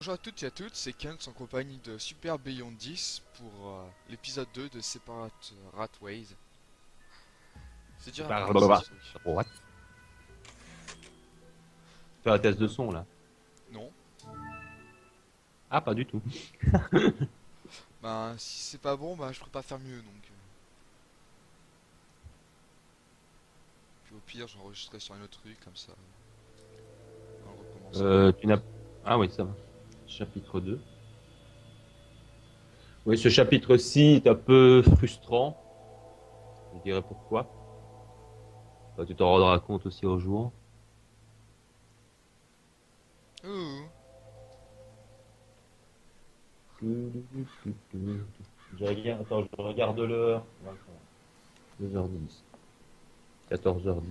Bonjour à toutes et à toutes, c'est Kent en compagnie de Super Beyond 10 pour l'épisode 2 de Separate Ratways. C'est dur à prononcer ce truc. What? Faire un test de son là. Non. Ah, pas du tout. Ben si c'est pas bon, ben je pourrais pas faire mieux donc. Puis au pire j'enregistrerai sur un autre truc comme ça. On recommence. Tu n'as. Ah oui, ça va. Chapitre 2. Oui, ce chapitre-ci est un peu frustrant. Je dirais pourquoi. Enfin, tu t'en rendras compte aussi au jour. Ouh. Attends, je regarde l'heure. 2h10. 14h10.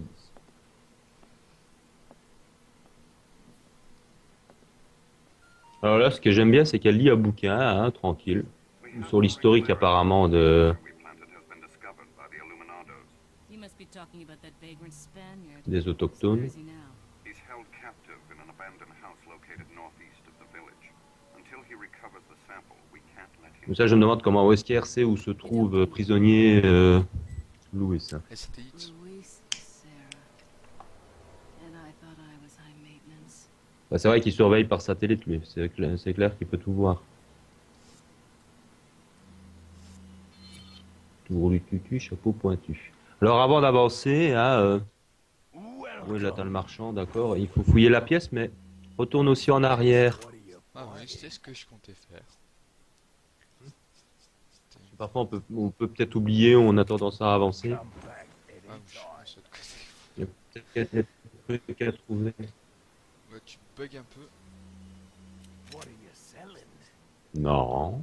Alors là, ce que j'aime bien, c'est qu'elle lit un bouquin, hein, tranquille, sur l'historique apparemment You must be talking about that vagrant Spaniard. des autochtones. Where is he now? He's held captive in an abandoned house located northeast of the village. Until he recovers the sample, we can't let him. Donc ça, je me demande comment Wesker sait où se trouve prisonnier Louis. Les satellites. Luis Sarah. And I thought I was high maintenance. Bah, c'est vrai qu'il surveille par satellite, lui. C'est clair qu'il peut tout voir. Tour du tutu, chapeau pointu. Alors avant d'avancer, hein, oui, j'attends le marchand, d'accord. Il faut fouiller la pièce, mais retourne aussi en arrière. Ah oui, c'est ce que je comptais faire. Parfois, on peut peut-être oublier, on a tendance à avancer. Ah oui, je suis de l'autre côté. Il y a peut-être des trucs à trouver. Ouais, tu bugs un peu. Non.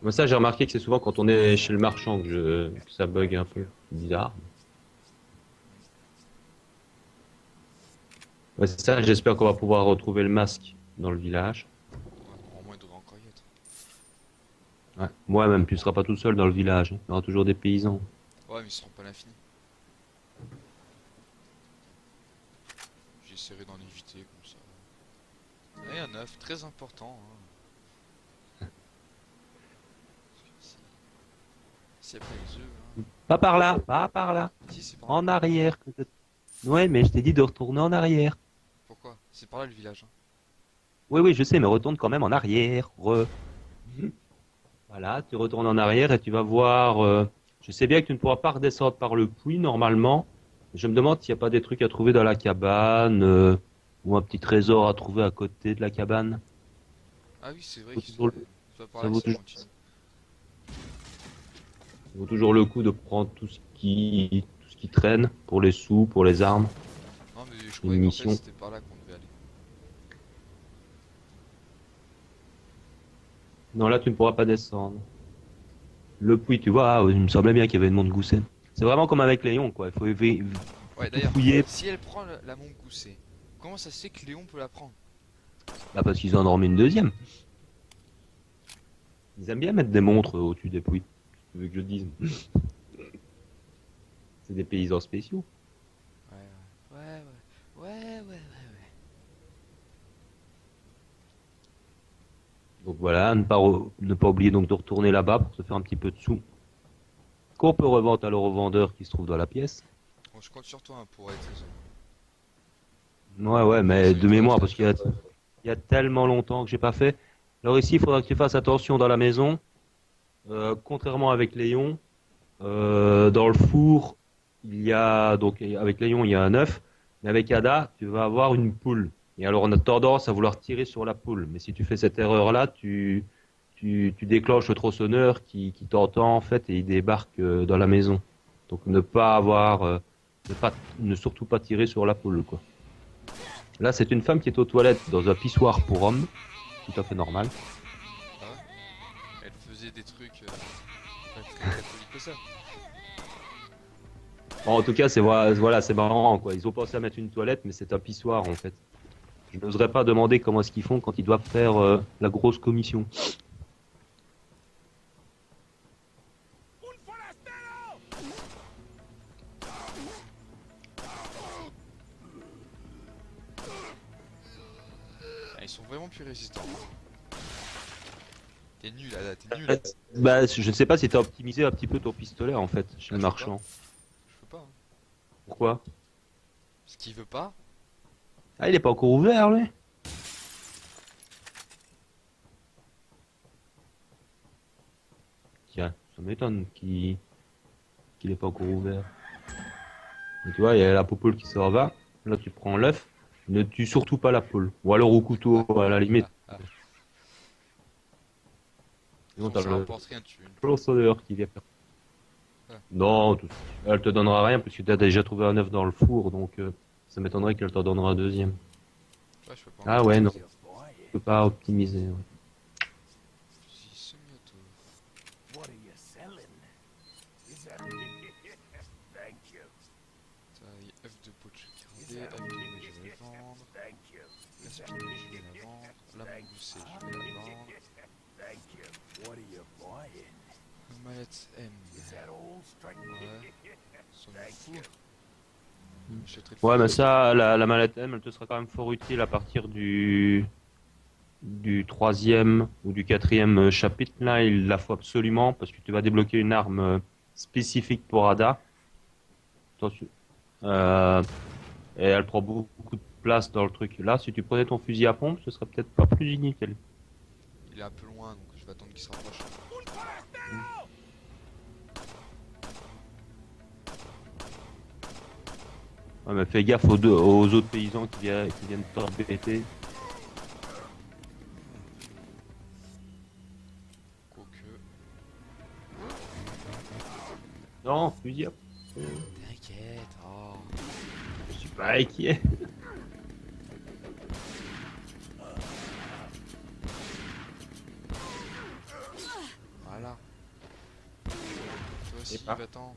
Moi, ça, j'ai remarqué que c'est souvent quand on est chez le marchand que ça bug un peu. C'est bizarre. Ouais, c'est ça, j'espère qu'on va pouvoir retrouver le masque dans le village. Ouais, normalement il devrait encore y être. Ouais. Moi-même, tu ne seras pas tout seul dans le village. Il y aura toujours des paysans. Ouais, mais ils seront pas à l'infini. J'essaierai d'en éviter comme ça. Et un œuf, très important. Hein. Parce que s'il n'y a pas les œufs, hein. Pas par là, pas par là. Si, c'est par là. En arrière. Ouais, mais je t'ai dit de retourner en arrière. Pourquoi? C'est par là le village. Hein. Oui, oui, je sais, mais retourne quand même en arrière. Voilà, tu retournes en arrière et tu vas voir. Je sais bien que tu ne pourras pas redescendre par le puits normalement. Je me demande s'il n'y a pas des trucs à trouver dans la cabane ou un petit trésor à trouver à côté de la cabane. Ah oui, c'est vrai Faut que toujours ça va par ça là vaut que ça toujours- continue. Ça vaut toujours le coup de prendre tout ce qui traîne pour les sous, pour les armes. Non, mais je croyais qu'en fait munitions. c'était par là qu'on devait aller. Non, là, tu ne pourras pas descendre. Le puits, tu vois, ah, il me semblait bien qu'il y avait une monte-goussette. C'est vraiment comme avec Léon, quoi. Il faut Ouais, tout d'ailleurs, fouiller. si elle prend la monte goussée, comment ça se fait que Léon peut la prendre? Bah, parce qu'ils en ont remis une deuxième. Ils aiment bien mettre des montres au-dessus des puits. Tu veux que je te dise? C'est des paysans spéciaux. Ouais, ouais, ouais, ouais, ouais, ouais, ouais. Donc voilà, ne pas oublier donc de retourner là-bas pour se faire un petit peu de sous. Qu'on peut revendre alors au vendeur qui se trouve dans la pièce. Bon, je compte sur toi hein, pour être trésor. Ouais, ouais, mais C'est de une mémoire, grosse parce il y a tellement longtemps que j'ai pas fait. Alors ici, il faudra que tu fasses attention dans la maison. Contrairement avec Léon, dans le four, il y a donc avec Léon il y a un œuf, mais avec Ada, tu vas avoir une poule. Et alors on a tendance à vouloir tirer sur la poule, mais si tu fais cette erreur-là, tu déclenches le tronçonneur qui t'entend en fait et il débarque dans la maison. Donc ne surtout pas tirer sur la poule quoi. Là c'est une femme qui est aux toilettes dans un pissoir pour hommes, tout à fait normal. Ah ouais. Elle faisait des trucs pas très catholiques que ça. Bon, en tout cas voilà c'est marrant quoi. Ils ont pensé à mettre une toilette, mais c'est un pissoir en fait. Je n'oserais pas demander comment est-ce qu'ils font quand ils doivent faire la grosse commission. sont vraiment plus résistants. T'es nul là, t'es nul. Bah, je ne sais pas si t'as optimisé un petit peu ton pistolet en fait, chez Ah, le je peux marchand. Je peux pas. Hein. Pourquoi? Parce qu'il veut pas. Ah, il est pas encore ouvert lui? Tiens, ça m'étonne qu'il est pas encore ouvert. Et tu vois, il y a la poule qui s'en va. Là, tu prends l'œuf. Ne tue surtout pas la poule. Ou alors au couteau, à la limite. Sinon, t'as Ça le rapporte rien de tuer une poule. tronçonneur qui vient faire. Ah. Non, elle te donnera rien parce que tu as déjà trouvé un œuf dans le four, donc ça m'étonnerait qu'elle t'en donnera un deuxième. Ouais, je peux pas. Ah ouais, non. Tu peux pas optimiser. Ouais. Fusil semi-auto. What are you selling? Is that... Thank you. Taille, œuf de poche gardé, œuf de poulet je vais la vendre. Thank you. La spinach je vais la vendre. La moussée je vais la vendre. Thank you. What are you buying? Mallette M. Is that all straight? Ouais. Son fou. J'achèterai le Ouais, mais fusil. ça, la mallette M, elle te sera quand même fort utile à partir du troisième ou du quatrième chapitre. Là, il la faut absolument parce que tu vas débloquer une arme spécifique pour Ada. Attention. Et elle prend beaucoup de place dans le truc. Là, si tu prenais ton fusil à pompe, ce serait peut-être pas plus nickel. Il est un peu loin donc je vais attendre qu'il se rapproche. Ouais, mais fais gaffe aux autres paysans qui viennent t'embêter. Quoique. Non, fusil à pompe. T'inquiète. Oh. Je suis pas inquiet. Voilà. Toi aussi, pas. va-t'en.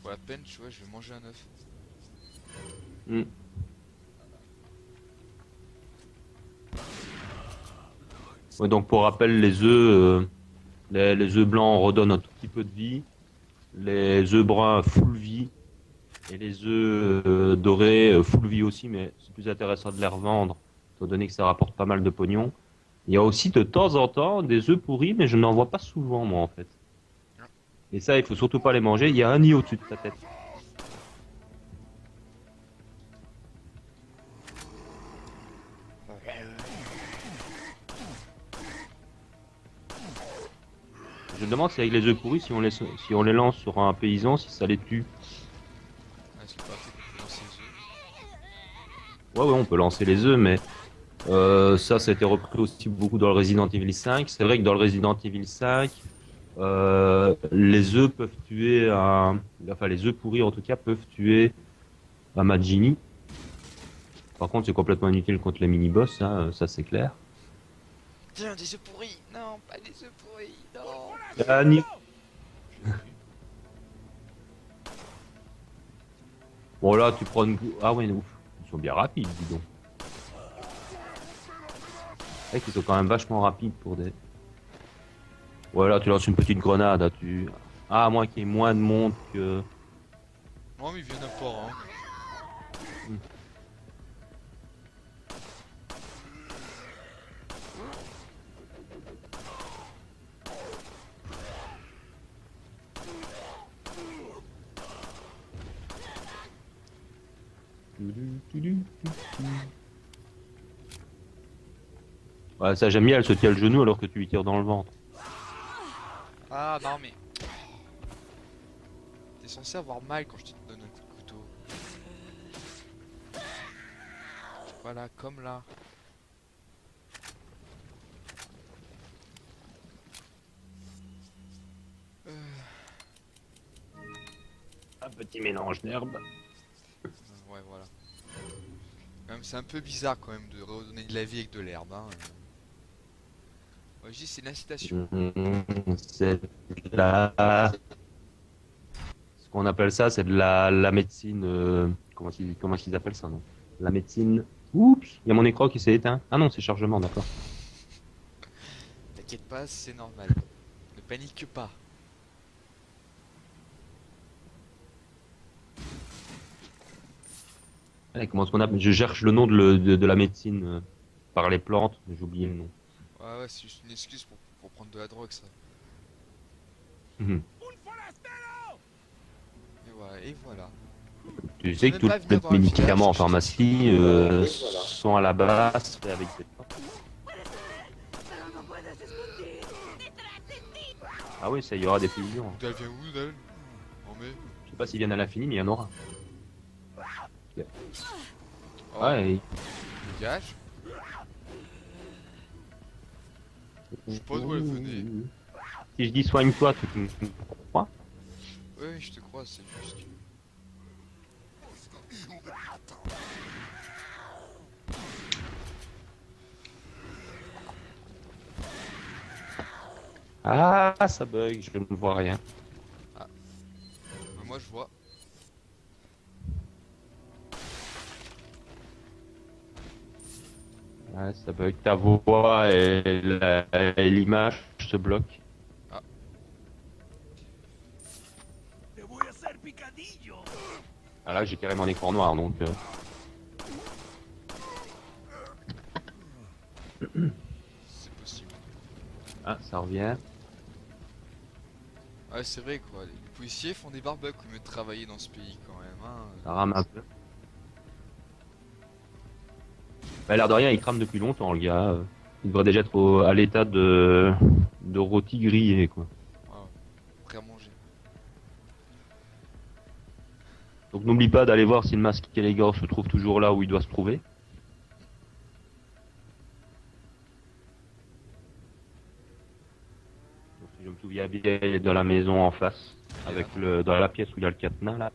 Pour la peine, tu vois, je vais manger un œuf. Hmm. Ouais, donc pour rappel, les œufs blancs redonnent un tout petit peu de vie, les œufs bruns full vie et les œufs dorés full vie aussi, mais c'est plus intéressant de les revendre, étant donné que ça rapporte pas mal de pognon. Il y a aussi de temps en temps des œufs pourris, mais je n'en vois pas souvent moi en fait. Et ça, il faut surtout pas les manger. Il y a un nid au-dessus de ta tête. Je me demande si avec les œufs pourris, si on les lance sur un paysan, si ça les tue. Ah, c'est pas fait qu'on peut lancer les œufs. Ouais, on peut lancer les œufs, mais ça a été repris aussi beaucoup dans le Resident Evil 5. C'est vrai que dans le Resident Evil 5, les œufs peuvent tuer enfin les œufs pourris en tout cas peuvent tuer un Majini. Par contre, c'est complètement inutile contre les mini-boss, hein, ça c'est clair. Tiens, des œufs pourris. Non, pas des œufs pourris. Non. Bon là, tu prends une... Ah ouais, ouf. Ils sont bien rapides, dis donc. C'est vrai qu'ils sont quand même vachement rapides pour des... Ouais, là, tu lances une petite grenade, là, tu... Ah, à moins qu'il y ait moins de monde que... Non, mais il vient d'un port, hein. Ouais, ça j'aime bien, elle se tient le genou alors que tu lui tires dans le ventre. Ah, non, mais. T'es censé avoir mal quand je te donne un coup de couteau. Voilà, comme là. Un petit mélange d'herbes. Ouais, voilà. Même c'est un peu bizarre quand même de redonner de la vie avec de l'herbe. Hein. Ouais, je dis c'est une incitation. C'est de la... Ce qu'on appelle ça, c'est de la médecine... Comment ils appellent ça, non? La médecine... Oups, il y a mon écran qui s'est éteint. Ah non, c'est chargement, d'accord. T'inquiète pas, c'est normal. Ne panique pas. Allez, comment est-ce qu'on appelle? Je cherche le nom de la médecine par les plantes, mais j'ai oublié le nom. Ouais, ouais, c'est juste une excuse pour prendre de la drogue, ça. Mhm. Et voilà. Tu sais que même tous pas venir dans les le médicaments en village, pharmacie et voilà. sont à la base faits avec des plantes. Ah oui, ça y aura des fusions. Elle vient où, d'elle? Oh, mais. Je sais pas s'ils viennent à l'infini, mais il y en aura. Oh, Ouais, dégage. Je sais pas d'où elle venait. Si je dis soigne-toi, tu me crois? Oui, je te crois, c'est juste. Ah, ça bug, je ne vois rien. Mais moi, je vois. Ouais, ça bug. Ta voix et l'image se bloquent. Te voy a hacer picadillo. Ah là, j'ai carrément un écran noir, donc... C'est possible. Ah, ça revient. Ouais, c'est vrai, quoi. Les policiers font des barbecues au lieu de travailler dans ce pays, quand même. Hein. Ça rame un peu. Bah, l'air de rien, il crame depuis longtemps, le gars. Il devrait déjà être à l'état de rôti grillé, quoi. Ouais, prêt à manger. Donc n'oublie pas d'aller voir si le masque élégant se trouve toujours là où il doit se trouver. Donc, si je me souviens bien, il est dans la maison en face, avec dans la pièce où il y a le cadenas, là.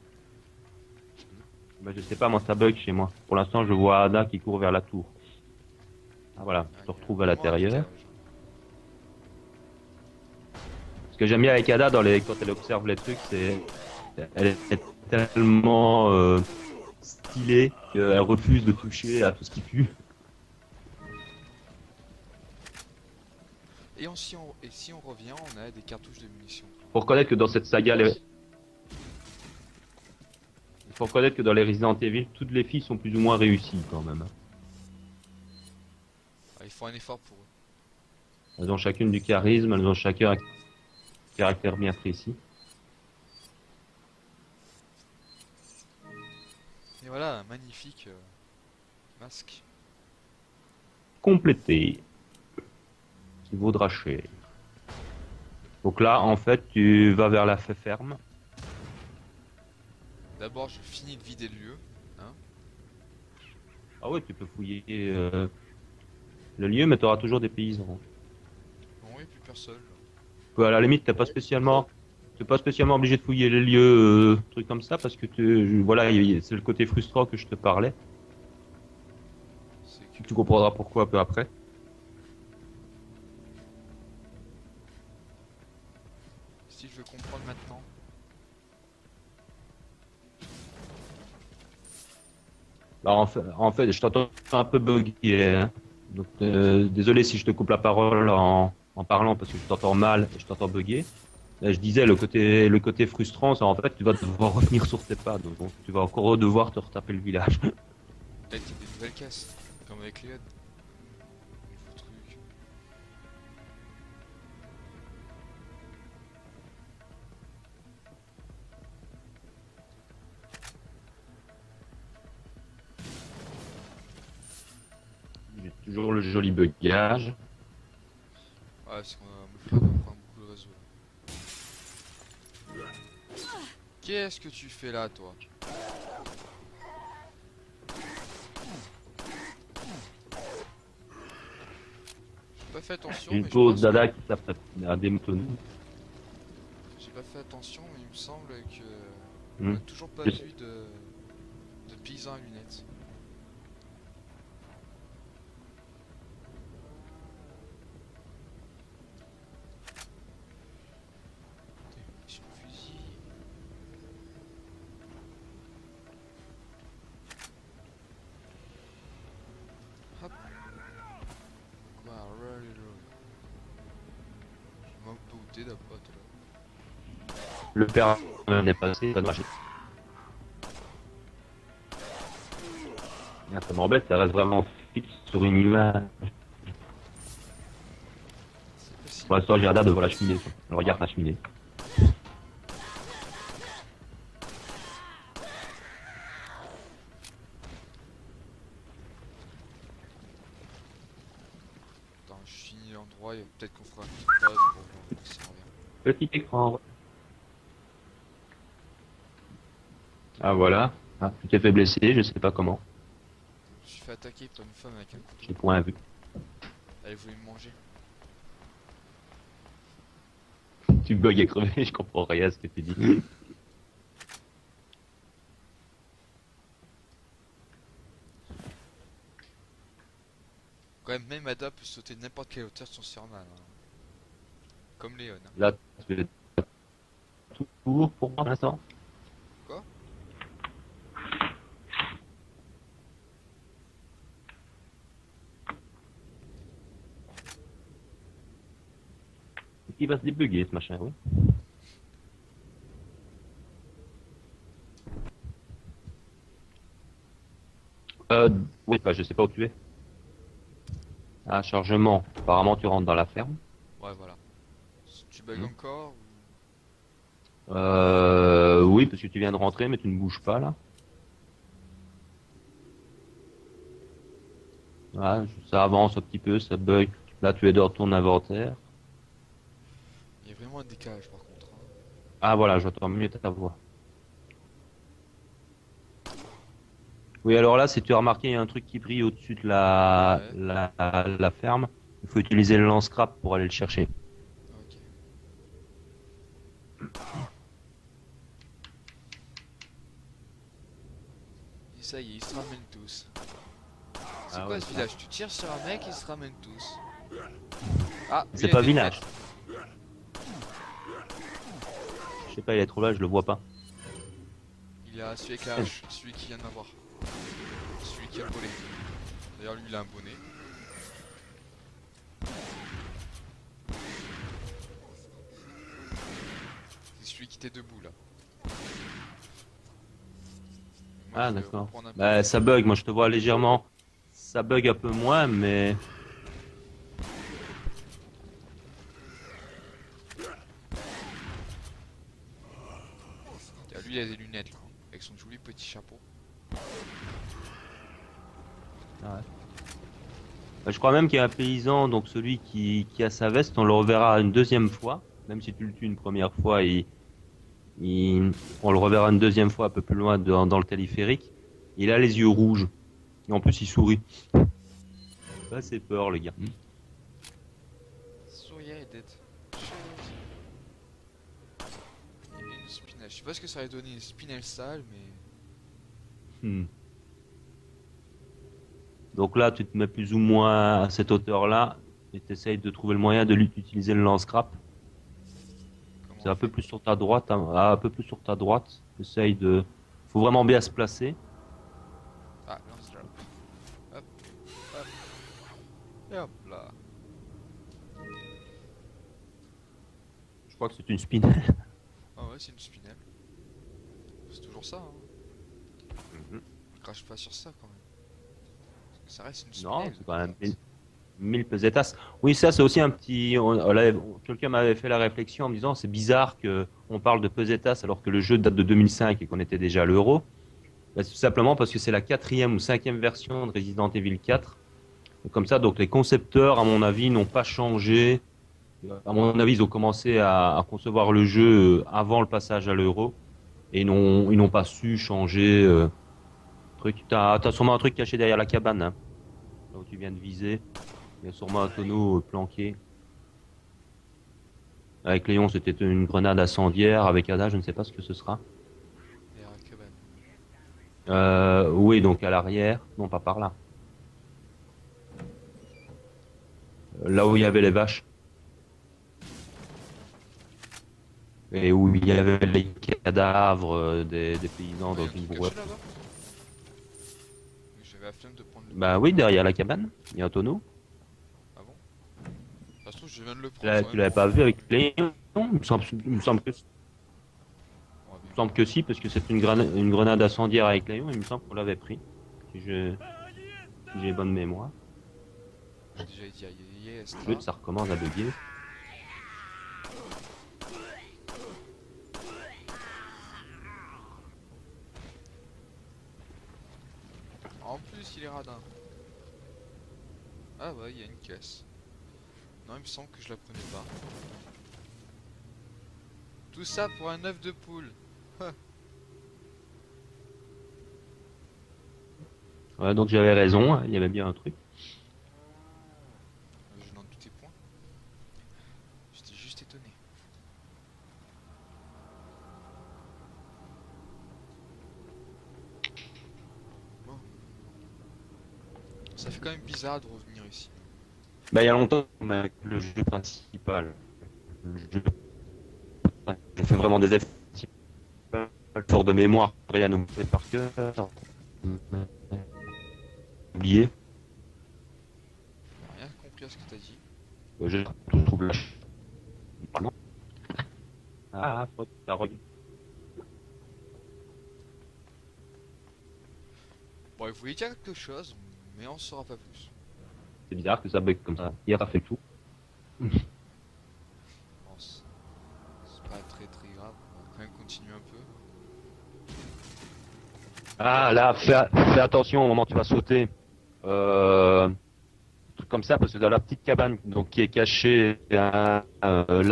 Bah, je sais pas, moi ça bug chez moi. Pour l'instant, je vois Ada qui court vers la tour. Ah voilà, je te retrouve à l'intérieur. Ce que j'aime bien avec Ada quand elle observe les trucs, c'est elle est tellement stylée qu'elle refuse de toucher à tout ce qui pue. Et si on revient, on a des cartouches de munitions. Faut reconnaître que dans cette saga, il faut reconnaître que dans les Resident Evil, toutes les filles sont plus ou moins réussies quand même. Ah, il faut un effort pour eux. Elles ont chacune du charisme, elles ont chacun un caractère bien précis. Et voilà, un magnifique masque. Complété. Qui vaudra cher. Donc là, en fait, tu vas vers la ferme. D'abord, je finis de vider le lieu. Hein. Ah ouais, tu peux fouiller le lieu, mais tu auras toujours des paysans. Bon, oui, plus personne. À la limite, t'es pas spécialement obligé de fouiller les lieux, trucs comme ça, parce que voilà, c'est le côté frustrant que je te parlais. C'est que... Tu comprendras pourquoi un peu après. Si je veux comprendre maintenant. Bah, en fait, je t'entends un peu buggy, hein. Donc, désolé si je te coupe la parole en parlant parce que je t'entends mal et je t'entends bugger. Là, je disais, le côté frustrant, c'est en fait, tu vas devoir revenir sur tes pas. Donc, tu vas encore devoir te retaper le village. Peut-être qu'il y a des nouvelles caisses. Comme avec Léon. Nouveau truc. J'ai toujours le joli bugage. Ouais, c'est qu'on va prendre beaucoup de réseau. Qu'est-ce que tu fais là, toi? J'ai pas fait attention, Une mais je pause pense dada que... qui s'apprête à démonter. J'ai pas fait attention, mais il me semble que... Hmm. On a toujours pas vu de paysan à lunettes. Sur le fusil. Hop. Quoi, je manque de douter d'après toi. Le père n'est passé, pas de marcher. Ah, ça m'embête, ça reste vraiment fixe sur une image. C'est possible. Pour l'instant, j'ai regardé devant la cheminée. Je regarde la cheminée. Attends, je finis l'endroit et peut-être qu'on fera une petite pause pour voir si ça revient. Petit écran. Ah voilà. Ah, tu t'es fait blesser, je sais pas comment. Je me suis fait attaquer par une femme avec un J'ai couteau. point vu. Elle voulait me manger. Tu bugs à crever, je comprends rien à ce que tu dis. Quand même Ada peut sauter de n'importe quelle hauteur sans se faire mal. Hein. Comme Léon. Hein. Là, tu fais tout pour l'instant. Quoi? Il va se débugger ce machin, oui. Oui, bah je sais pas où tu es. Ah, chargement. Apparemment, tu rentres dans la ferme. Ouais, voilà. Tu bugs Hmm. encore ou... Oui, parce que tu viens de rentrer, mais tu ne bouges pas là. Ah, ça avance un petit peu, ça bug. Là, tu es dans ton inventaire. Il y a vraiment un décalage par contre. Hein. Ah, voilà, j'entends mieux ta voix. Oui, alors là, si tu as remarqué, il y a un truc qui brille au-dessus de Ouais. la ferme. Il faut utiliser le lance-crabe pour aller le chercher. Ok. Et ça y est, ils se ramènent tous. C'est Ah quoi ouais, ce ça. village? Tu tires sur un mec, ils se ramènent tous. Ah, lui, C'est il a pas des village. lunettes. Je sais pas, il est trop là, je le vois pas. Il y a celui avec la hache, celui qui vient de m'avoir. Celui qui a volé. D'ailleurs, lui, il a un bonnet. C'est celui qui était debout là. Moi, Ah, je vais d'accord. reprendre un peu Bah, de- ça bug, moi je te vois légèrement. Ça bug un peu moins, mais. Lui, il a des lunettes là, avec son joli petit chapeau. Ah ouais. Bah, je crois même qu'il y a un paysan, donc celui qui a sa veste, on le reverra une deuxième fois. Même si tu le tues une première fois, on le reverra une deuxième fois un peu plus loin dans le téléphérique. Il a les yeux rouges. Et en plus, il sourit. Pas c'est peur, le gars. Souriez, dead. Il y a une spinelle. Je sais pas ce que ça aurait donné une spinelle sale, mais. Hmm. Donc là, tu te mets plus ou moins à cette hauteur-là et tu essayes de trouver le moyen d'utiliser le lance-crap. Comment C'est on un peu fait? plus sur ta droite, hein, un peu plus sur ta droite. Essaye de. Faut vraiment bien se placer. Ah, lance drop. Hop, hop. Et hop là. Je crois que c'est une spinelle. Ah ouais, c'est une spinelle. C'est toujours ça, hein. Mhm. Crache pas sur ça quand même. Parce que ça reste une Non, spinelle. c'est quand même 1000 pesetas. Oui, ça c'est aussi un petit. Quelqu'un m'avait fait la réflexion en me disant c'est bizarre que on parle de pesetas alors que le jeu date de 2005 et qu'on était déjà à l'euro. Bah, c'est tout simplement parce que c'est la quatrième ou cinquième version de Resident Evil 4. Et comme ça, donc les concepteurs, à mon avis, n'ont pas changé. À mon avis, ils ont commencé à concevoir le jeu avant le passage à l'euro et ils n'ont pas su changer. Truc. T'as sûrement un truc caché derrière la cabane, hein, là où tu viens de viser. Il y a sûrement un tonneau planqué. Avec Léon, c'était une grenade incendiaire. Avec Ada, je ne sais pas ce que ce sera. Derrière la cabane. Oui, donc à l'arrière. Non, pas par là. Là où il y avait les vaches. Et où il y avait les cadavres des paysans Ah, y a dans un une truc brouette. caché là-bas? J'avais la flemme de prendre le. Bah oui, derrière la cabane, il y a un tonneau. Ah bon? Ça se trouve, je viens de le prendre. sans Tu même l'avais pas prendre. vu avec Léon? Il me semble que On va Il me semble que si, parce que c'est une grenade incendiaire avec Léon, il me semble qu'on l'avait pris. Si je... si j'ai bonne mémoire. J'ai déjà dit yes. Le jeu, ça recommence à bugger. En plus, il est radin. Ah ouais, il y a une caisse. Non, il me semble que je la prenais pas. Tout ça pour un œuf de poule. Ouais, donc j'avais raison, hein, il y avait bien un truc. Je n'en doutais point. J'étais juste étonné. Bon. Ça fait quand même bizarre de revenir ici. Bah il y a longtemps, mais avec le jeu principal. J'ai fait vraiment des effets. Fort de mémoire, rien nous fait par cœur. Oublié. Rien compris à ce que t'as dit. Je trouve la... Pardon. Ah, faute, ça revient. Bon, il voulait dire quelque chose, mais on saura pas plus. C'est bizarre que ça bug comme ça. Hier, ça fait tout. Bon, c'est pas très grave. On va quand même continuer un peu. Ah, là, fais attention au moment où tu vas sauter. Truc comme ça, parce que dans la petite cabane donc, qui est cachée, là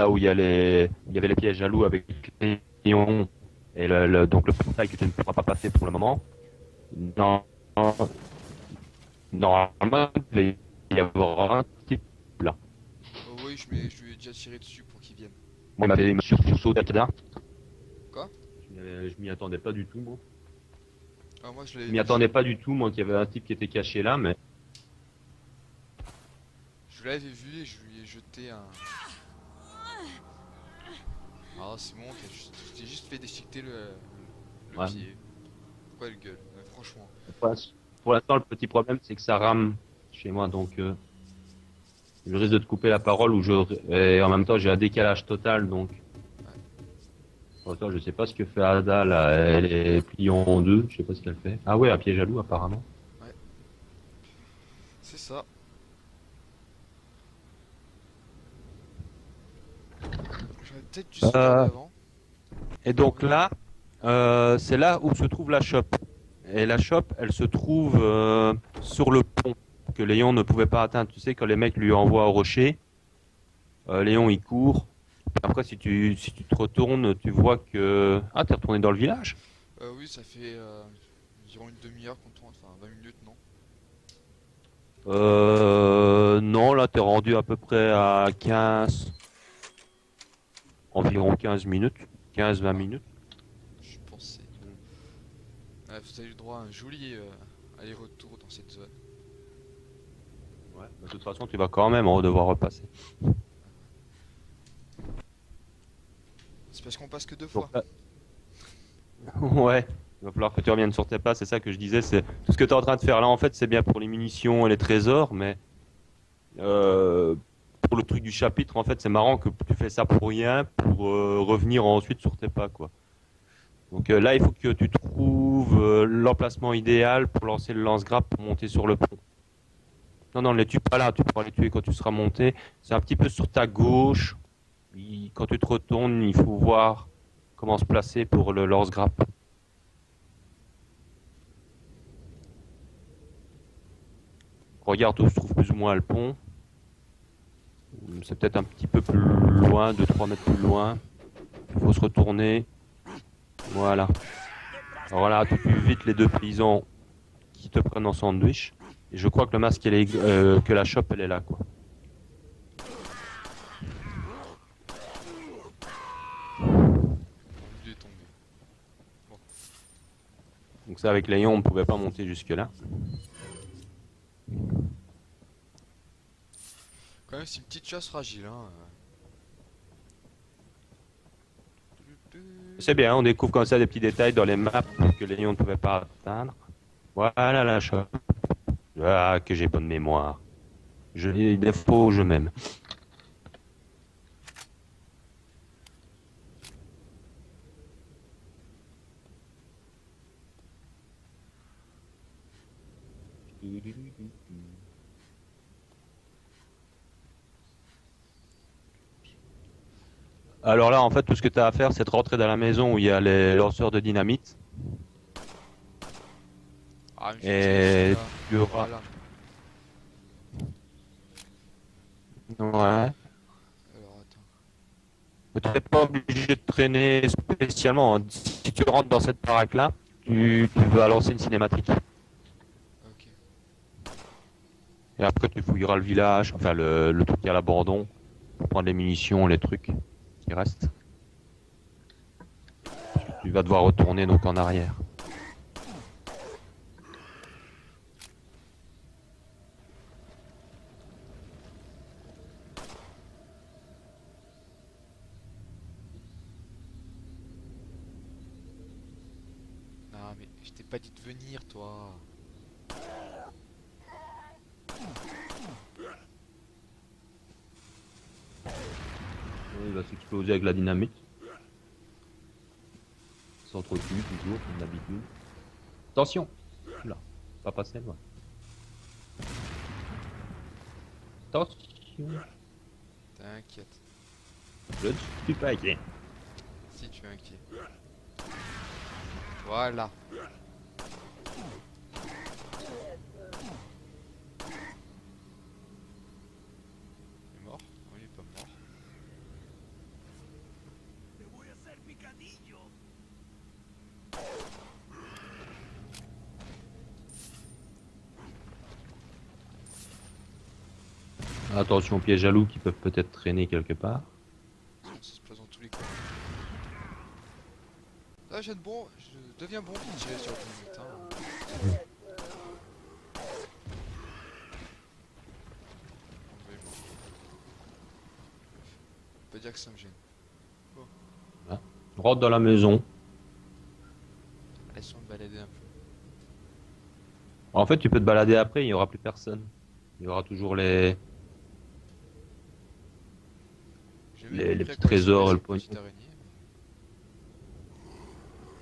où il y avait les pièges à loup avec les lions, et donc le portail que tu ne pourras pas passer pour le moment. Normalement, il va y avoir un type là. Oh oui, je lui ai déjà tiré dessus pour qu'il vienne. Moi, il m'avait sursauté là. Quoi? Je m'y attendais pas du tout, moi. Ah, moi je Je l'avais m'y vu. attendais pas du tout, moi, qu'il y avait un type qui était caché là, mais... Je l'avais vu et je lui ai jeté un... Ah c'est bon, t'es juste fait déchiqueter le Ouais. pied. Pourquoi elle gueule? Franchement. Pour l'instant, le petit problème, c'est que ça rame chez moi, donc je risque de te couper la parole et en même temps, j'ai un décalage total, donc... Attends, je sais pas ce que fait Ada, là. Elle est pliée en deux, je sais pas ce qu'elle fait. Ah ouais, un piège à loup, apparemment. Ouais. C'est ça. J'aurais peut-être dû sauter en avant. Et donc là, c'est là où se trouve la shop. Et la shop, elle se trouve sur le pont que Léon ne pouvait pas atteindre. Tu sais, quand les mecs lui envoient au rocher, Léon il court. Après, si tu te retournes, tu vois que... Ah, t'es retourné dans le village? Oui, ça fait environ une demi-heure qu'on tourne, enfin 20 minutes, non? Non, là, t'es rendu à peu près à 15... Environ 15 minutes. 15-20 minutes. Je pensais. Ouais, vous avez eu droit à un joli aller-retour dans cette zone. Ouais, de toute façon, tu vas quand même devoir repasser. C'est parce qu'on passe que 2 fois. Ouais, il va falloir que tu reviennes sur tes pas, c'est ça que je disais, c'est tout ce que tu es en train de faire là en fait c'est bien pour les munitions et les trésors, mais pour le truc du chapitre en fait c'est marrant que tu fais ça pour rien, pour revenir ensuite sur tes pas quoi. Donc là il faut que tu trouves l'emplacement idéal pour lancer le lance-grappe pour monter sur le pont. Non, ne les tue pas là, tu pourras les tuer quand tu seras monté, c'est un petit peu sur ta gauche, quand tu te retournes il faut voir comment se placer pour le lance-grappe. Regarde où se trouve plus ou moins le pont. C'est peut-être un petit peu plus loin, 2-3 mètres plus loin. Il faut se retourner. Voilà. Alors là, tu tues vite les deux paysans qui te prennent en sandwich. Et je crois que le masque, que la chope, elle est là, quoi. Il est tombé. Bon. Donc ça, avec Léon, on ne pouvait pas monter jusque-là. Quand même, c'est une petite chasse fragile, hein. C'est bien, on découvre comme ça des petits détails dans les maps que Léon ne pouvait pas atteindre. Voilà la chope. Ah, que j'ai bonne mémoire. Je lis les défauts, je m'aime. Alors là, en fait, tout ce que tu as à faire, c'est de rentrer dans la maison où il y a les lanceurs de dynamite. Ah, mais Et tu auras... Voilà. Ouais. Alors, attends. Tu n'es pas obligé de traîner spécialement, hein. Si tu rentres dans cette baraque-là, tu vas lancer une cinématique. Ok. Et après, tu fouilleras le village, enfin le truc qui est à l'abandon, pour prendre les munitions, les trucs qui restent. Tu vas devoir retourner donc en arrière. Non, mais je t'ai pas dit de venir, toi. Il va s'exploser avec la dynamite. S'entretue toujours, comme d'habitude. Attention! Là, pas passer loin. Attention! T'inquiète. Je ne suis pas inquiet. Si tu es inquiet. Voilà. Il est mort? Non, il est pas mort. Te voy a hacer picadillo. Attention, piège à loup qui peuvent peut-être traîner quelque part. Ça se passe dans tous les cas. Là, je deviens bon pour tirer sur le dynamite, hein. Enlevez-moi. On peut dire que ça me gêne. Rentre dans la maison. Laisse-moi me balader un peu. En fait, tu peux te balader après, il n'y aura plus personne. Il y aura toujours les J'ai Les- même les pris à petits quoi trésors, ressemblait le cette pognon. petite araignée.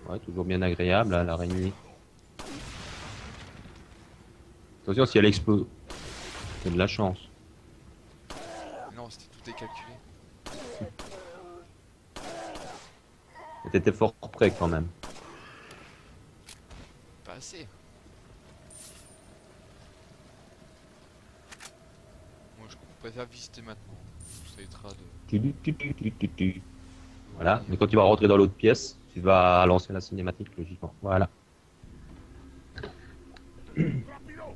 Ouais, toujours bien agréable, hein, l'araignée. Attention, si elle explose, c'est de la chance. Non, c'était tout est calculé. Et t'étais fort près quand même. Pas assez. Moi, je préfère visiter maintenant. Ça évitera de... Voilà, mais quand tu vas rentrer dans l'autre pièce, tu vas lancer la cinématique logiquement. Voilà. ¡Rápido!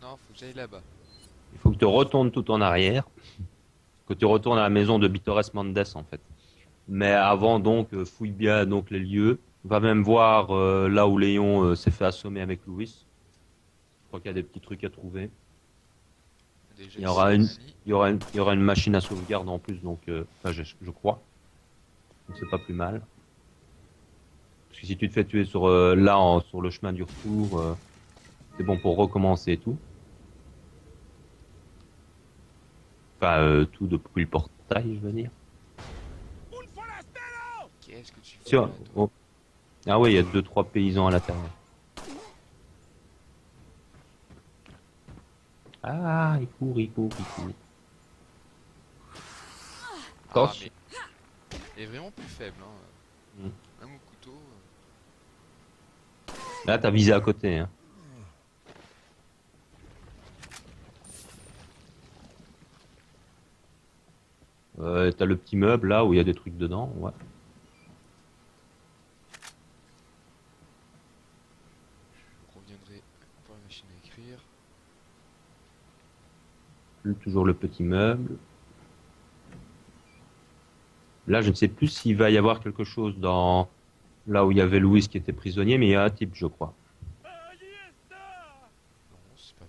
Non, faut que j'aille là-bas. Il faut que tu retournes tout en arrière, que tu retournes à la maison de Bitores Mendes en fait. Mais avant donc, fouille bien donc les lieux. Va même voir là où Léon s'est fait assommer avec Louis. Je crois qu'il y a des petits trucs à trouver. Déjà, Il y aura ici, Il y aura une machine à sauvegarde en plus, donc enfin, je crois. Donc c'est pas plus mal. Parce que si tu te fais tuer sur sur le chemin du retour, c'est bon pour recommencer et tout. Enfin, tout depuis le portail, je veux dire. ¡Un forastero! qu'est-ce que tu fais Tiens, là, toi oh. Ah ouais, il y a 2-3 paysans à l'intérieur. Ah, il court, il court, il court. Ah, Attention. mais... Il est vraiment plus faible, hein. Mm. Même au couteau... Là, t'as visé à côté, hein. T'as le petit meuble là où il y a des trucs dedans, ouais. Je reviendrai pour la machine à écrire. Toujours le petit meuble. Là, je ne sais plus s'il va y avoir quelque chose dans là où il y avait Louis qui était prisonnier, mais il y a un type, je crois. ¡Allí está! Non, c'est pas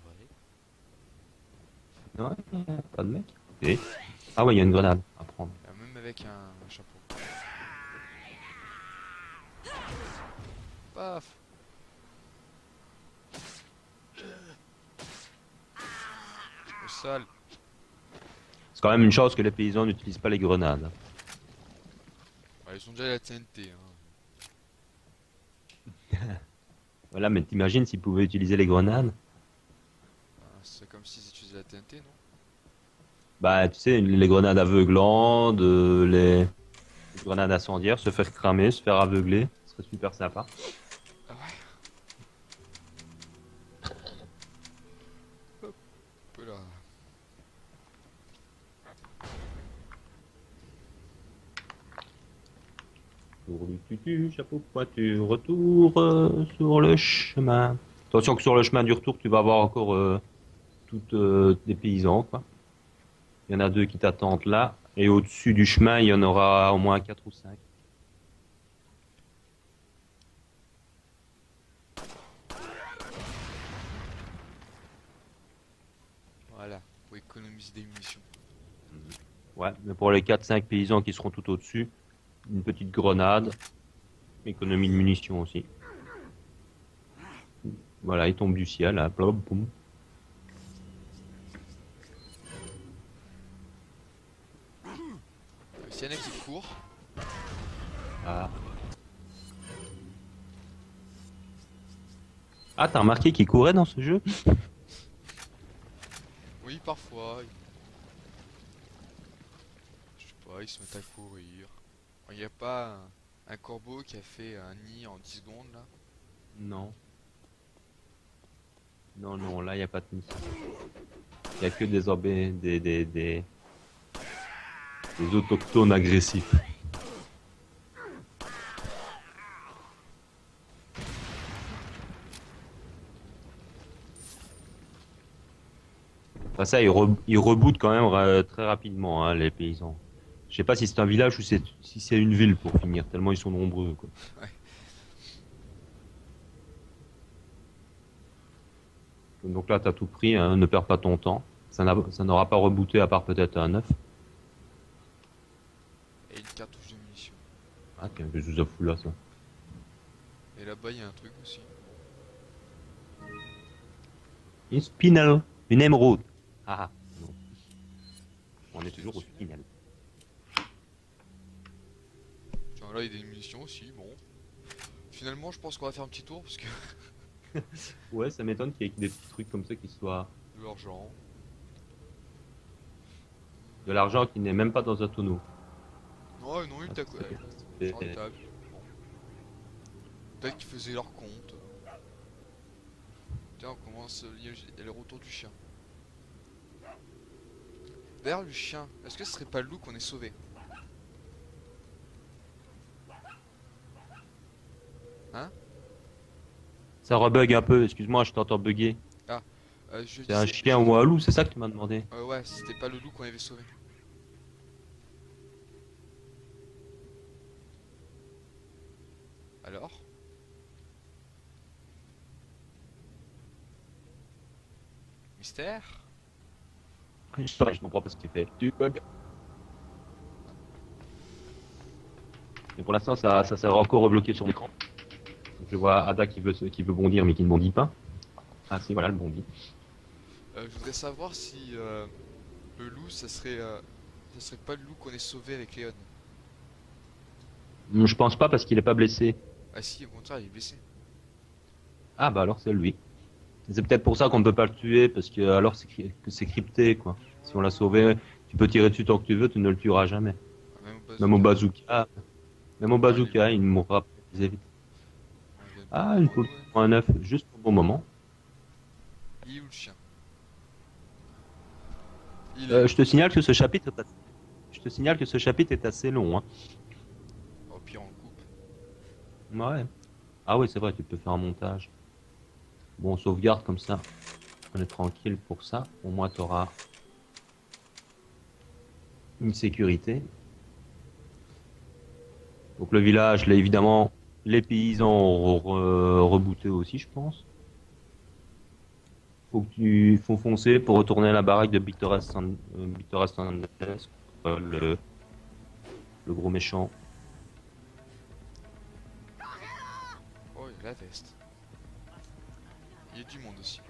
vrai. Ouais, pas de mec. Et... Ah ouais, il y a une grenade à prendre. Même avec un chapeau. Paf. sale. C'est quand même une chance que les paysans n'utilisent pas les grenades. Ouais, ils ont déjà la TNT. Voilà, mais t'imagines s'ils pouvaient utiliser les grenades? C'est comme s'ils utilisaient la TNT, non? Bah, tu sais, les grenades aveuglantes, les grenades incendiaires, se faire cramer, se faire aveugler, ce serait super sympa. Ah ouais. Hop là. Pour du tutu, chapeau pointu, retour sur le chemin. Attention que sur le chemin du retour, tu vas avoir encore toutes des paysans, quoi. Il y en a 2 qui t'attendent là, et au-dessus du chemin, il y en aura au moins 4 ou 5. Voilà, pour économiser des munitions. Ouais, mais pour les 4-5 paysans qui seront tout au-dessus, une petite grenade, économie de munitions aussi. Voilà, il tombe du ciel, là, plop, boum. S'il y en a qui courent, Ah, ah t'as remarqué qu'il courait dans ce jeu? oui, parfois. Je sais pas, ils se mettent à courir. Il n'y a pas un corbeau qui a fait un nid en 10 secondes là? Non. Non, non, là, il n'y a pas de mission. Il n'y a que des autochtones agressifs. Enfin, ça, ils rebootent quand même très rapidement, hein, les paysans. Je sais pas si c'est un village ou si c'est une ville pour finir, tellement ils sont nombreux, quoi. Ouais. Donc là, t'as tout pris, hein, ne perds pas ton temps. Ça n'aura pas rebooté à part peut-être un 9. Et une cartouche de munitions. Ah, qu'est-ce que je fous là, ça. Et là-bas, il y a un truc aussi. Une spinel, une émeraude. Ah, non. On est toujours au spinel. Tiens, là, il y a des munitions aussi, bon. Finalement, je pense qu'on va faire un petit tour parce que Ouais, ça m'étonne qu'il y ait des petits trucs comme ça qui soient de l'argent. de l'argent qui n'est même pas dans un tonneau. Non, non, il t'a quoi sur la Et- table. Bon. Peut-être qu'ils faisaient leur compte. Tiens, on commence. Il y a le retour du chien. D'ailleurs, le chien, est-ce que ce serait pas le loup qu'on est sauvé? Hein? Ça rebug un peu, excuse-moi, je t'entends bugger. Je C'est un disais- chien ou un loup, c'est ça que tu m'as demandé? Ouais, c'était pas le loup qu'on avait sauvé. Alors? Mystère? Je comprends pas ce qu'il fait. Tu bug. Mais pour l'instant, ça s'est encore rebloqué sur l'écran. Donc, je vois Ada qui veut bondir mais qui ne bondit pas. Ah si, voilà, le bondit. Je voudrais savoir si le loup, ça serait pas le loup qu'on est sauvé avec Léon. Je pense pas parce qu'il est pas blessé. Ah si, au contraire, il est blessé. Ah bah alors c'est lui. C'est peut-être pour ça qu'on ne peut pas le tuer, parce que alors que c'est crypté, quoi. Si on l'a sauvé, tu peux tirer dessus tant que tu veux, tu ne le tueras jamais. Ah, même au Même au bazooka. bazooka. Même au bazooka, il mourra plus vite. On vient de Ah, prendre une un poule dos, ouais. pour un œuf, juste au bon moment. Il est où le chien? Il est où? Je te signale que ce chapitre est assez... Je te signale que ce chapitre est assez long, hein. Au pire, on le coupe. Ouais. Ah oui, c'est vrai, tu peux faire un montage. Bon, on sauvegarde comme ça. On est tranquille pour ça. Au moins, tu auras une sécurité. Donc le village, là, évidemment, les paysans ont rebooté aussi, je pense. Faut foncer pour retourner à la baraque de Victor Sanders, le gros méchant. Oh, il y a la veste. Il y a du monde aussi.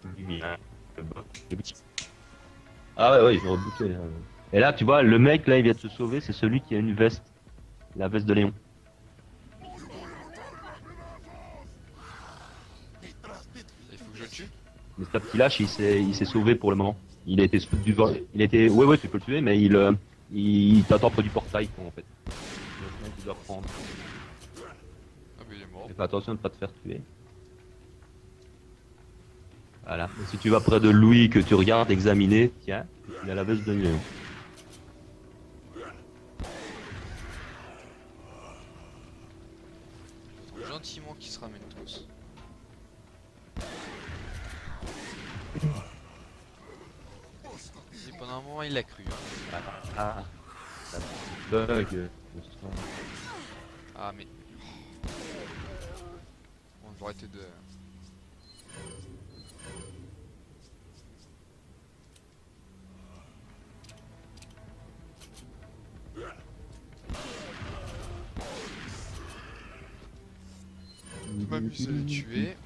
Le boss, le petit. Ah ouais, ouais, je vais rebooter. Là. Et là, tu vois, le mec, là, il vient de se sauver, c'est celui qui a une veste. La veste de Léon. Il faut que je le tue. Mais ce petit lâche, il s'est sauvé pour le moment. Il a été du vol. Il était. Ouais, ouais, tu peux le tuer, mais il t'attend près du portail, quoi, en fait. Le mec, il doit prendre. Ah mais il est mort. Et fais attention de pas te faire tuer. Voilà. Et si tu vas près de Louis, que tu regardes examiner, tiens, il a la veste de Léon. Faut gentiment qu'ils se ramènent tous. Et pendant un moment il l'a cru. Hein. Ah, ça bug. Ah mais... Bon, je vais arrêter de... m'amuser à les tuer.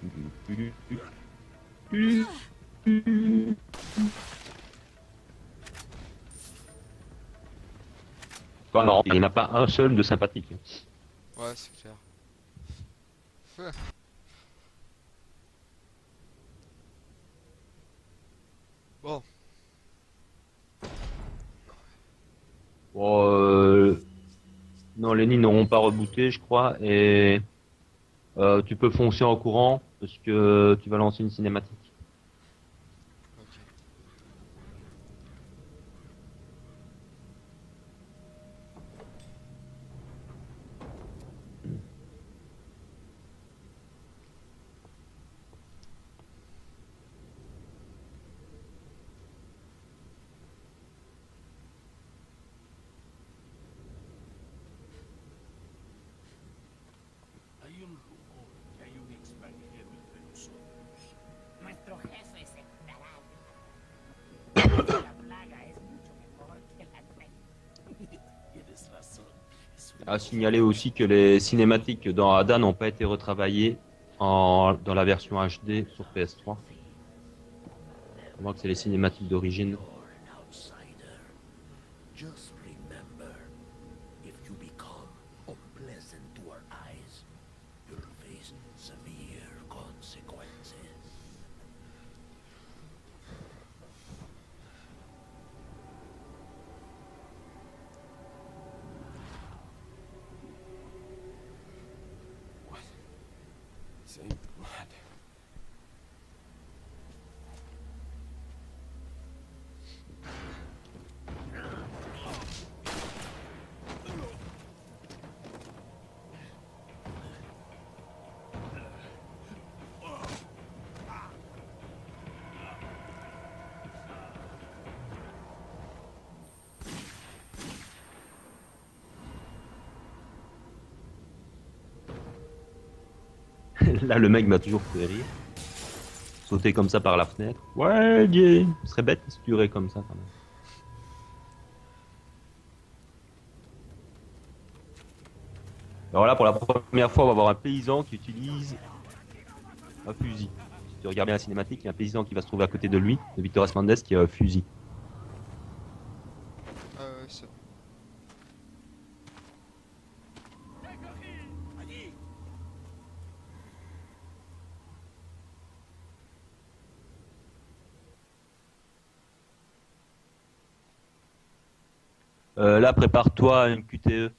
Quoi, non, il n'y en a pas un seul de sympathique. Ouais, c'est clair. Bon, Bon, non, les nids n'auront pas rebooté, je crois, et tu peux foncer en courant parce que tu vas lancer une cinématique. ok. Hay un rumor que hay un extranjero entre nosotros. Nuestro jefe es extraño. La plaga es mucho mejor que la nuestra. Tienes razón. Es un À signaler aussi que les cinématiques dans Ada n'ont pas été retravaillées dans la version HD sur PS3. Je crois que c'est les cinématiques d'origine. you're an outsider. Just remember, if you become unpleasant to our eyes, you'll face severe consequences. What? Same blood. Là, le mec m'a toujours fait rire. Sauter comme ça par la fenêtre. Ouais, Jay. Ce serait bête de se tuer comme ça quand même. Alors là, pour la première fois, on va avoir un paysan qui utilise un fusil. Si tu regardes bien la cinématique, il y a un paysan qui va se trouver à côté de lui, de Victor Esmondez, qui a un fusil. Ah ouais, ça... Là, prépare-toi à une QTE.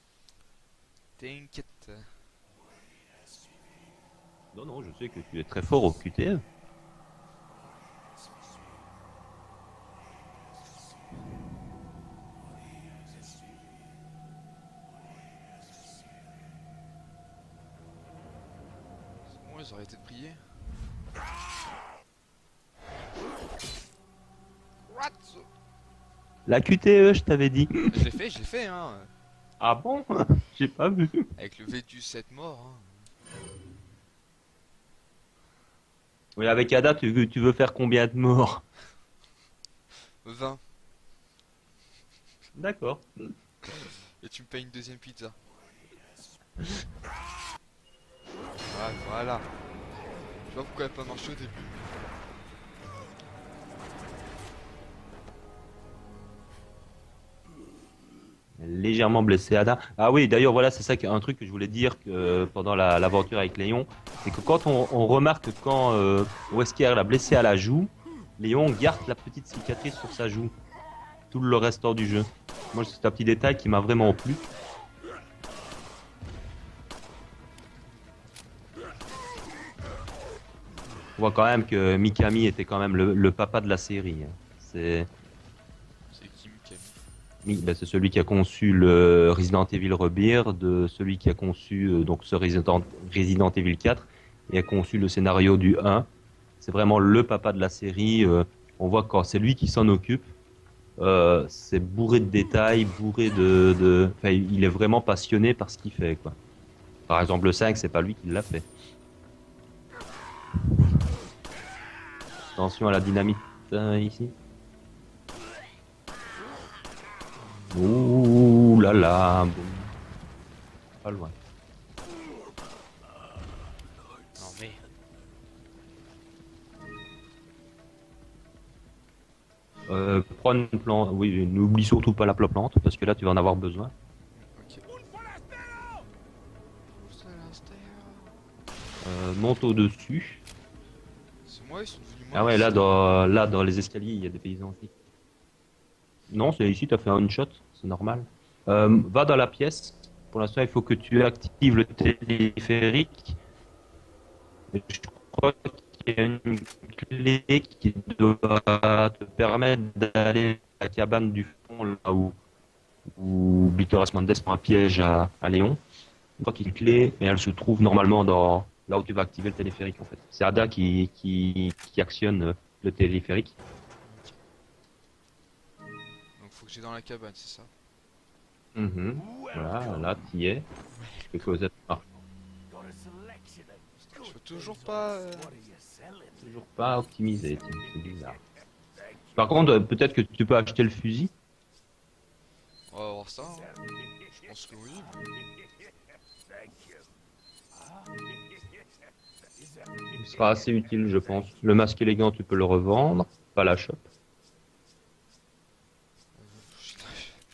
T'inquiète. Non, non, je sais que tu es très fort au QTE. C'est bon, ils ont arrêté de prier. What? La QTE, je t'avais dit. Je l'ai fait, hein. Ah bon? J'ai pas vu. Avec le Vétus 7 morts, hein. Oui, avec Ada, tu veux faire combien de morts? 20. D'accord. Et tu me payes une deuxième pizza. Ah, voilà. Je vois pourquoi elle a pas marché au début. légèrement blessé Ada. Ah oui, d'ailleurs, voilà, c'est ça un truc que je voulais dire pendant l'aventure avec Léon. C'est que quand on remarque que quand Wesker l'a blessé à la joue, Léon garde la petite cicatrice sur sa joue tout le restant du jeu. Moi, c'est un petit détail qui m'a vraiment plu. On voit quand même que Mikami était quand même le papa de la série, hein. C'est qui Mikami? Ben, c'est celui qui a conçu le Resident Evil Rebirth, celui qui a conçu donc ce Resident Evil 4 et a conçu le scénario du 1. C'est vraiment le papa de la série. On voit que quand c'est lui qui s'en occupe, c'est bourré de détails, enfin, il est vraiment passionné par ce qu'il fait, quoi. Par exemple, le 5, c'est pas lui qui l'a fait. Attention à la dynamite ici. Ouh là là, bon. Pas loin. Non mais. Prends une plante. Oui, n'oublie surtout pas la plante parce que là tu vas en avoir besoin. Ok. Monte au-dessus. C'est moi, ils sont devenus Ah moi. ouais, là dans les escaliers, il y a des paysans aussi. Non, c'est ici, tu as fait un shot, c'est normal. Va dans la pièce. Pour l'instant, il faut que tu actives le téléphérique. Je crois qu'il y a une clé qui doit te permettre d'aller à la cabane du fond, là où Victor Mendes prend un piège à Léon. Je crois qu'il y a une clé, mais elle se trouve normalement là où tu vas activer le téléphérique en fait. C'est Ada qui actionne le téléphérique. Donc faut que j'aille dans la cabane, c'est ça? Mhm. Voilà, là tu y es. Je peux causer. Ah, Got a selection of Je peux toujours pas. what are you selling? toujours pas optimisé, tiens, c'est bizarre. Par contre, peut-être que tu peux acheter le fusil. On va voir ça. Hein. Je pense que oui. Thank you. Is that Il sera assez utile, je pense. Le masque élégant, tu peux le revendre, pas la shop.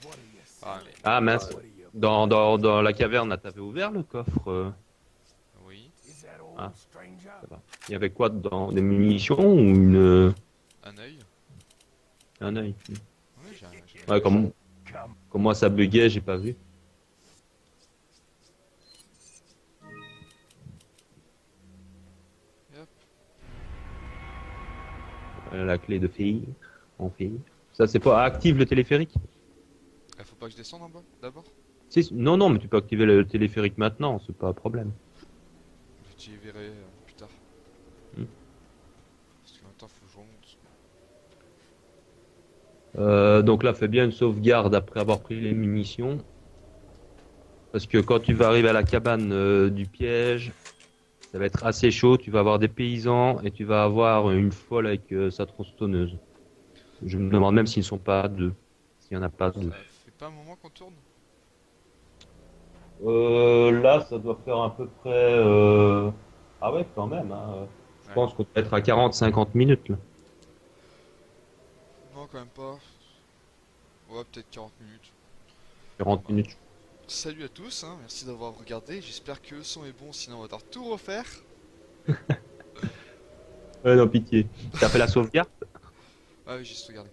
what are you Ah, selling? mais. Ah mince, What are you? dans la caverne, t'avais ouvert le coffre. Oui. Is that all, Ah. stranger? Ça va. Il y avait quoi dedans? Des munitions ou Un œil. un œil? Oui, Ouais, comme Come. moi ça buguait, j'ai pas vu. Hop. La clé de fille, en fille. Ça c'est pas active le téléphérique? Faut pas que je descende en bas d'abord? Si, non, non, mais tu peux activer le téléphérique maintenant, c'est pas un problème. Je t'y verrai plus tard. Hmm. Parce que maintenant faut que je remonte. Donc là, fais bien une sauvegarde après avoir pris les munitions. Parce que quand tu vas arriver à la cabane du piège, ça va être assez chaud. Tu vas avoir des paysans et tu vas avoir une folle avec sa tronçonneuse. Je me demande même s'ils ne sont pas deux. S'il n'y en a pas deux. Ça fait pas un moment qu'on tourne? Là, ça doit faire à peu près. Ah ouais, quand même. Hein. Je Ouais. pense qu'on peut être à 40-50 minutes. Là. Non, quand même pas. Ouais, peut-être 40 minutes. 40 minutes. Salut à tous, hein, merci d'avoir regardé. J'espère que le son est bon, sinon on va devoir tout refaire. Non, pitié. T'as fait la sauvegarde? Ah oui, juste regardé.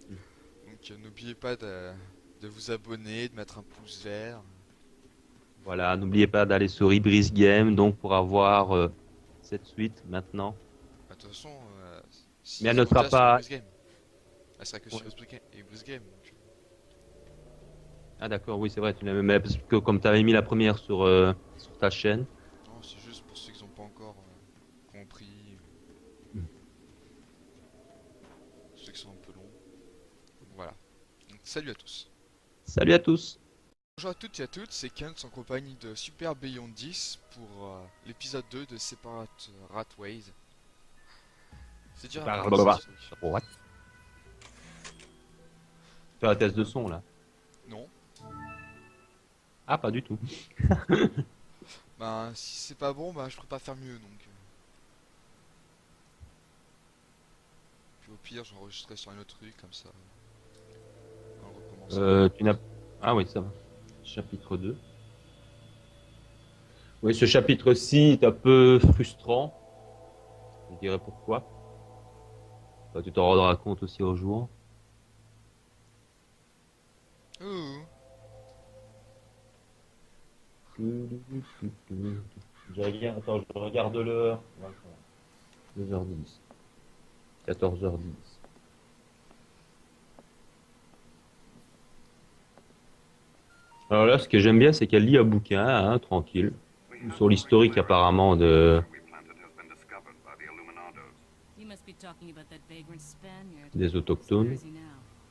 Donc n'oubliez pas de vous abonner, de mettre un pouce vert. Voilà, n'oubliez pas d'aller sur Ibris Game donc pour avoir cette suite maintenant. Bah, de toute façon, si Mais elle ils ne sont sera déjà pas- sur Ibris Game. Elle sera que sur Ouais. Ibris Game. Donc, Ah d'accord, oui c'est vrai, tu l'as mais parce que comme tu avais mis la première sur ta chaîne. non, c'est juste pour ceux qui n'ont pas encore compris. Mm. Ceux qui sont un peu longs. Voilà. Donc, salut à tous. Salut à tous. Bonjour à toutes et à toutes, c'est Kent en compagnie de Super Beyond 10 pour l'épisode 2 de Separate Ratways. C'est dur à prononcer, ce truc. What? Fais un test de son là. Non. Ah pas du tout. Bah si c'est pas bon, bah je pourrais pas faire mieux donc. Puis au pire j'enregistrerai sur un autre truc comme ça. On recommence. Tu n'as Ah oui, ça va. Chapitre 2. Oui, ce chapitre-ci est un peu frustrant. Je dirais pourquoi. Enfin, tu t'en rendras compte aussi au jour. Ouh. Attends, je regarde l'heure. 2h10. 14h10. Alors là, ce que j'aime bien, c'est qu'elle lit un bouquin, hein, tranquille, sur l'historique apparemment de, we planted has been discovered by the Illuminados. You must be talking about that vagrant Spaniard. des So where autochtones. is he now?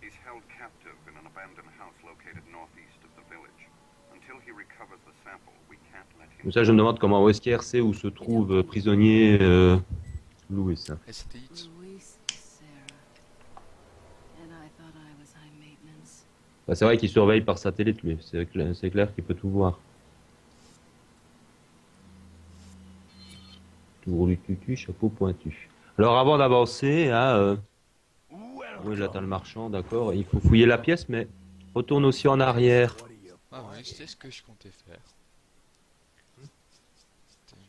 He's held captive in an abandoned house located northeast of the village. Until he recovers the sample, we can't let him. Donc ça, je me demande comment Wesker sait où se trouve prisonnier Louis. Les satellites. Luis Sarah. And I thought I was high maintenance. Bah, c'est vrai qu'il surveille par satellite, lui. C'est clair qu'il peut tout voir. Tour du tutu, chapeau pointu. Alors avant d'avancer, hein, oui, là t'as le marchand, d'accord. Il faut fouiller la pièce, mais retourne aussi en arrière. Ah oui, c'est ce que je comptais faire.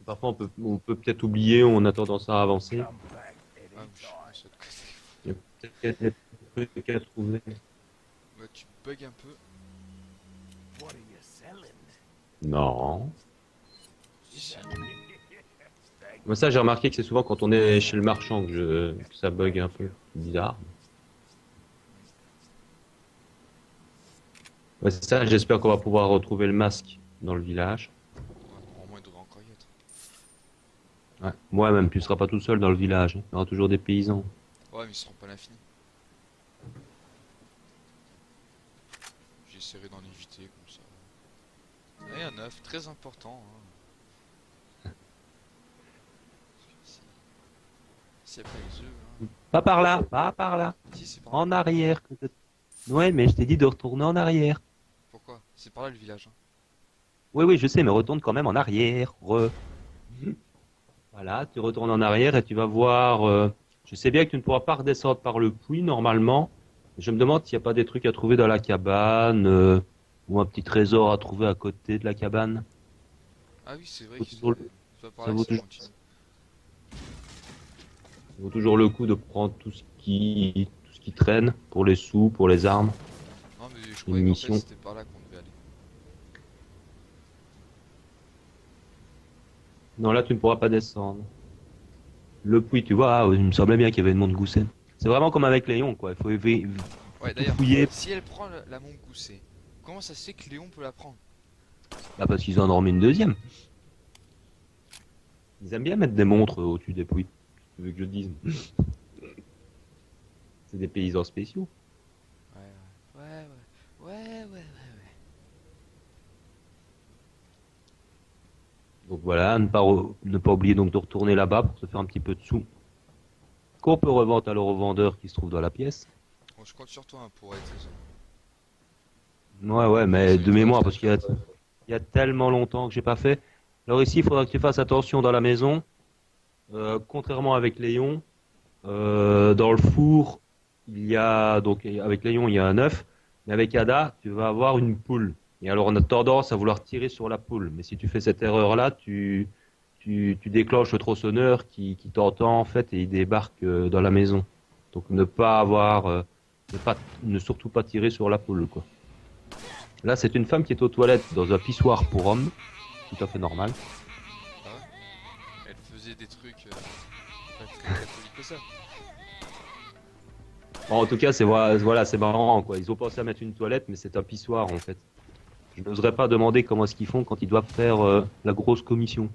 Parfois on peut peut-être oublier, on a tendance à avancer. Come back Ah oui, je pense de côté. Il y a peut-être des trucs à trouver. Bah, tu bugs un peu. What are you selling? Non. Moi ça j'ai remarqué que c'est souvent quand on est chez le marchand que ça bug un peu. C'est bizarre. Ouais, c'est ça, j'espère qu'on va pouvoir retrouver le masque dans le village. Ouais, au moins, il devrait encore y être. Ouais. Moi-même, tu seras pas tout seul dans le village. Il y aura toujours des paysans. Ouais, mais ils seront pas à l'infini. J'essaierai d'en éviter comme ça. Et un œuf, très important. Hein. Parce que s'il n'y a pas les œufs, hein. Pas par là, pas par là. Si, c'est par En arrière. Ouais, mais je t'ai dit de retourner en arrière. Pourquoi? C'est par là le village. Hein. Oui, oui, je sais, mais retourne quand même en arrière. Voilà, tu retournes en arrière et tu vas voir. Je sais bien que tu ne pourras pas redescendre par le puits normalement. Je me demande s'il n'y a pas des trucs à trouver dans la cabane ou un petit trésor à trouver à côté de la cabane. Ah oui, c'est vrai Faut que toujours le- ça ça vaut ça toujours- continue. Il vaut toujours le coup de prendre tout ce qui traîne pour les sous, pour les armes. Non, mais je croyais qu'en mission. fait c'était par là qu'on devait aller. Non, là, tu ne pourras pas descendre. Le puits, tu vois, il me semblait bien qu'il y avait une monte-goussette. C'est vraiment comme avec Léon, quoi. Il faut Ouais, d'ailleurs, fouiller. si elle prend la monte goussée, comment ça se fait que Léon peut la prendre? Bah, parce qu'ils en ont remis une deuxième. Ils aiment bien mettre des montres au-dessus des puits. Tu veux que je te dise? C'est des paysans spéciaux. Ouais. Donc voilà, ne pas oublier donc de retourner là-bas pour se faire un petit peu de sous. Qu'on peut revendre alors au vendeur qui se trouve dans la pièce. Bon, je compte sur toi hein, pour être ça. Ouais, mais de mémoire, parce qu'il y a tellement longtemps que j'ai pas fait. Alors ici, il faudra que tu fasses attention dans la maison. Contrairement avec Léon, dans le four, il y a, donc avec Léon, il y a un œuf, mais avec Ada, tu vas avoir une poule. Et alors, on a tendance à vouloir tirer sur la poule. Mais si tu fais cette erreur-là, tu déclenches le tronçonneur qui t'entend, en fait, et il débarque dans la maison. Donc, ne surtout pas tirer sur la poule, quoi. Là, c'est une femme qui est aux toilettes dans un pissoir pour hommes. Tout à fait normal. Ah ouais. Elle faisait des trucs pas très catholiques que ça. Bon, en tout cas, voilà, c'est marrant, quoi. Ils ont pensé à mettre une toilette, mais c'est un pissoir, en fait. Je n'oserais pas demander comment est-ce qu'ils font quand ils doivent faire la grosse commission.